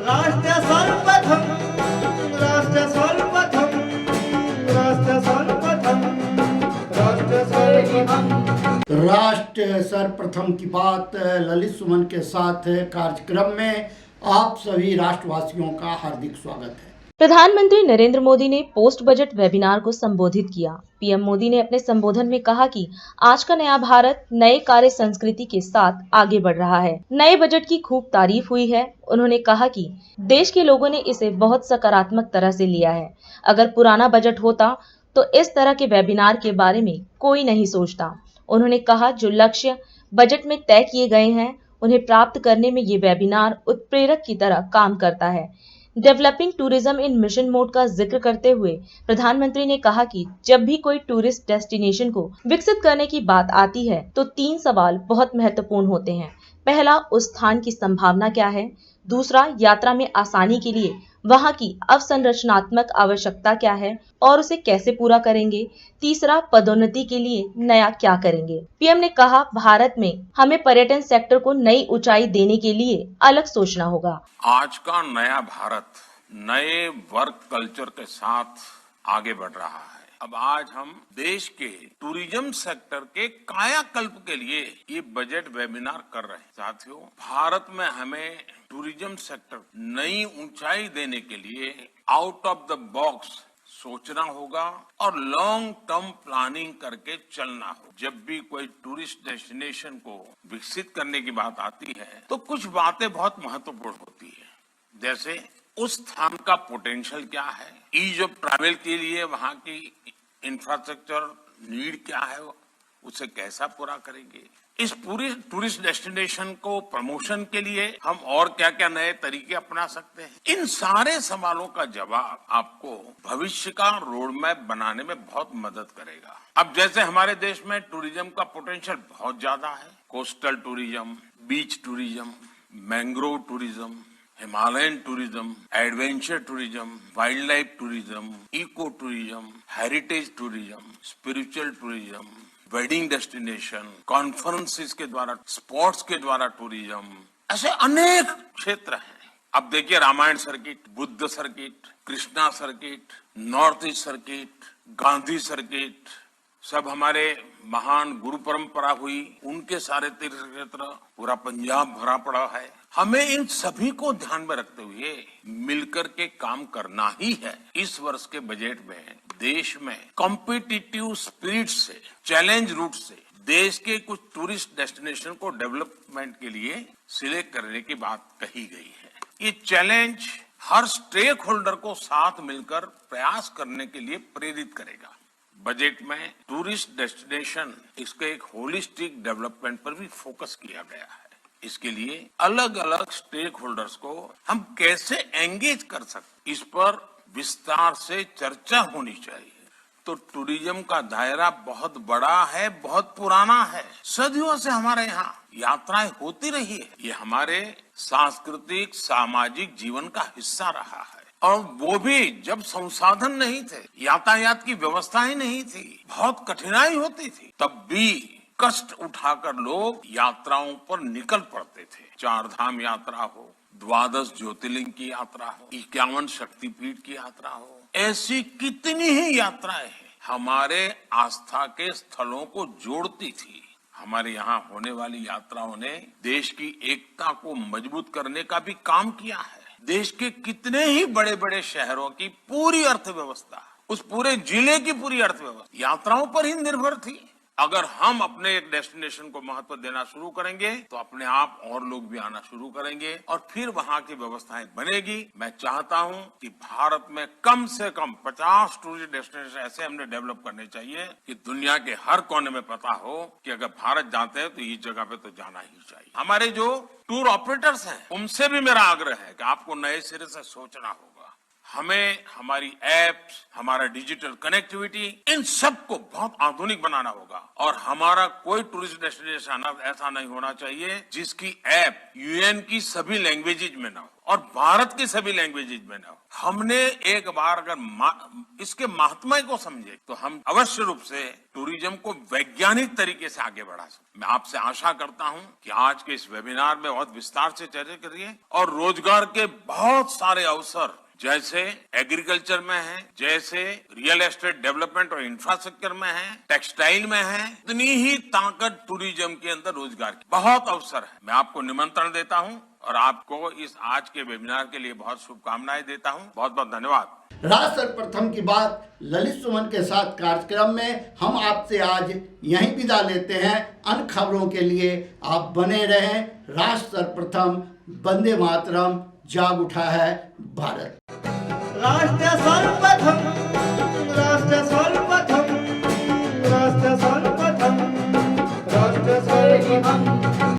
राष्ट्र सर्वप्रथम राष्ट्र सर्वप्रथम राष्ट्र सर्वप्रथम राष्ट्र सर्वप्रथम राष्ट्र सर्वप्रथम की बात ललित सुमन के साथ कार्यक्रम में आप सभी राष्ट्रवासियों का हार्दिक स्वागत है। प्रधानमंत्री नरेंद्र मोदी ने पोस्ट बजट वेबिनार को संबोधित किया। पीएम मोदी ने अपने संबोधन में कहा कि आज का नया भारत नए कार्य संस्कृति के साथ आगे बढ़ रहा है। नए बजट की खूब तारीफ हुई है। उन्होंने कहा कि देश के लोगों ने इसे बहुत सकारात्मक तरह से लिया है। अगर पुराना बजट होता तो इस तरह के वेबिनार के बारे में कोई नहीं सोचता। उन्होंने कहा जो लक्ष्य बजट में तय किए गए हैं उन्हें प्राप्त करने में ये वेबिनार उत्प्रेरक की तरह काम करता है। Developing tourism in mission mode का जिक्र करते हुए प्रधानमंत्री ने कहा कि जब भी कोई टूरिस्ट डेस्टिनेशन को विकसित करने की बात आती है तो 3 सवाल बहुत महत्वपूर्ण होते हैं। पहला, उस स्थान की संभावना क्या है। दूसरा, यात्रा में आसानी के लिए वहां की अवसंरचनात्मक आवश्यकता क्या है और उसे कैसे पूरा करेंगे। तीसरा, पदोन्नति के लिए नया क्या करेंगे। पीएम ने कहा भारत में हमें पर्यटन सेक्टर को नई ऊंचाई देने के लिए अलग सोचना होगा। आज का नया भारत नए वर्क कल्चर के साथ आगे बढ़ रहा है। अब आज हम देश के टूरिज्म सेक्टर के कायाकल्प के लिए ये बजट वेबिनार कर रहे हैं। साथियों, भारत में हमें टूरिज्म सेक्टर नई ऊंचाई देने के लिए आउट ऑफ द बॉक्स सोचना होगा और लॉन्ग टर्म प्लानिंग करके चलना हो। जब भी कोई टूरिस्ट डेस्टिनेशन को विकसित करने की बात आती है तो कुछ बातें बहुत महत्वपूर्ण होती है, जैसे उस स्थान का पोटेंशियल क्या है, ईज ऑफ ट्रैवल के लिए वहां की इंफ्रास्ट्रक्चर नीड क्या है, उसे कैसा पूरा करेंगे। इस पूरी टूरिस्ट डेस्टिनेशन को प्रमोशन के लिए हम और क्या क्या नए तरीके अपना सकते हैं। इन सारे सवालों का जवाब आपको भविष्य का रोड मैप बनाने में बहुत मदद करेगा। अब जैसे हमारे देश में टूरिज्म का पोटेंशियल बहुत ज्यादा है, coastal tourism, beach tourism, mangrove tourism, Himalayan tourism, adventure tourism, wildlife tourism, eco tourism, heritage tourism, spiritual tourism, wedding destination, conferences के द्वारा, स्पोर्ट्स के द्वारा टूरिज्म, ऐसे अनेक क्षेत्र हैं। अब देखिए Ramayana circuit, Buddha circuit, Krishna circuit, North East circuit, Gandhi circuit, सब हमारे महान गुरु परंपरा हुई, उनके सारे तीर्थ क्षेत्र, पूरा पंजाब भरा पड़ा है। हमें इन सभी को ध्यान में रखते हुए मिलकर के काम करना ही है। इस वर्ष के बजट में देश में कॉम्पिटिटिव स्पिरिट से, चैलेंज रूट से देश के कुछ टूरिस्ट डेस्टिनेशन को डेवलपमेंट के लिए सिलेक्ट करने की बात कही गई है। ये चैलेंज हर स्टेक होल्डर को साथ मिलकर प्रयास करने के लिए प्रेरित करेगा। बजट में टूरिस्ट डेस्टिनेशन, इसके एक होलिस्टिक डेवलपमेंट पर भी फोकस किया गया है। इसके लिए अलग अलग स्टेक होल्डर्स को हम कैसे एंगेज कर सकते, इस पर विस्तार से चर्चा होनी चाहिए। तो टूरिज्म का दायरा बहुत बड़ा है, बहुत पुराना है। सदियों से हमारे यहाँ यात्राएं होती रही है। ये हमारे सांस्कृतिक सामाजिक जीवन का हिस्सा रहा है, और वो भी जब संसाधन नहीं थे, यातायात की व्यवस्था ही नहीं थी, बहुत कठिनाई होती थी, तब भी कष्ट उठाकर लोग यात्राओं पर निकल पड़ते थे। 4 धाम यात्रा हो, 12 ज्योतिर्लिंग की यात्रा हो, 51 शक्तिपीठ की यात्रा हो, ऐसी कितनी ही यात्राएं हैं हमारे आस्था के स्थलों को जोड़ती थी। हमारे यहाँ होने वाली यात्राओं ने देश की एकता को मजबूत करने का भी काम किया है। देश के कितने ही बड़े बड़े शहरों की पूरी अर्थव्यवस्था, उस पूरे जिले की पूरी अर्थव्यवस्था यात्राओं पर ही निर्भर थी। अगर हम अपने एक डेस्टिनेशन को महत्व देना शुरू करेंगे तो अपने आप और लोग भी आना शुरू करेंगे और फिर वहां की व्यवस्थाएं बनेगी। मैं चाहता हूं कि भारत में कम से कम 50 टूरिस्ट डेस्टिनेशन ऐसे हमने डेवलप करने चाहिए कि दुनिया के हर कोने में पता हो कि अगर भारत जाते हैं तो इस जगह पे तो जाना ही चाहिए। हमारे जो टूर ऑपरेटर्स हैं उनसे भी मेरा आग्रह है कि आपको नए सिरे से सोचना होगा। हमें हमारी एप्स, हमारा डिजिटल कनेक्टिविटी, इन सब को बहुत आधुनिक बनाना होगा। और हमारा कोई टूरिस्ट डेस्टिनेशन ऐसा नहीं होना चाहिए जिसकी ऐप यूएन की सभी लैंग्वेजेज में ना हो और भारत की सभी लैंग्वेजेज में ना हो। हमने एक बार अगर इसके महात्मा को समझे तो हम अवश्य रूप से टूरिज्म को वैज्ञानिक तरीके से आगे बढ़ा सकते। मैं आपसे आशा करता हूं कि आज के इस वेबिनार में बहुत विस्तार से चर्चा करिए और रोजगार के बहुत सारे अवसर जैसे एग्रीकल्चर में है, जैसे रियल एस्टेट डेवलपमेंट और इंफ्रास्ट्रक्चर में है, टेक्सटाइल में है, इतनी ही ताकत टूरिज्म के अंदर रोजगार की बहुत अवसर है। मैं आपको निमंत्रण देता हूं और आपको इस आज के वेबिनार के लिए बहुत शुभकामनाएं देता हूं। बहुत बहुत धन्यवाद। राष्ट्र सर्वप्रथम की बात ललित सुमन के साथ कार्यक्रम में हम आपसे आज यहीं विदा लेते हैं। अन्य खबरों के लिए आप बने रहें। राष्ट्र सर्वप्रथम, वंदे मातरम, जाग उठा है भारत। राष्ट्र सर्वप्रथम।